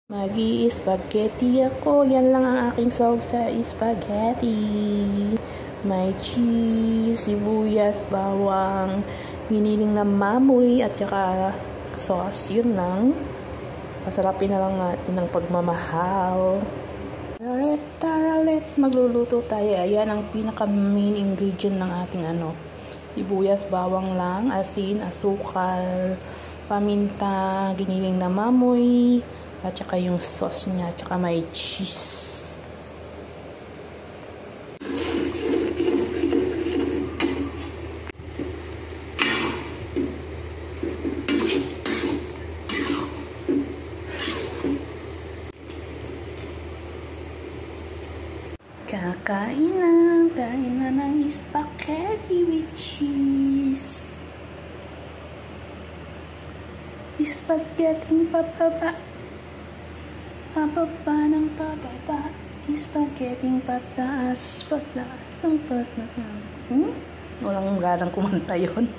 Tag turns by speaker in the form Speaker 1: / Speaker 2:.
Speaker 1: Magi-spaghetti ako. Yan lang ang aking sauce sa spaghetti. May cheese, sibuyas, bawang, giniling na mamoy, at saka sauce. Yun lang. Pasarapin na lang natin ang pagmamahal. Tara, let's magluluto tayo. Ayan ang pinaka main ingredient ng ating sibuyas, bawang lang, asin, asukal, paminta, giniling na mamoy, at saka yung sauce niya, at saka may cheese. Kain na ng spaghetti with cheese. Spaghetti pababa, pababa ng pababa. Spaghetti pataas, pataas ng pataas. Walang ganang kumanta yun.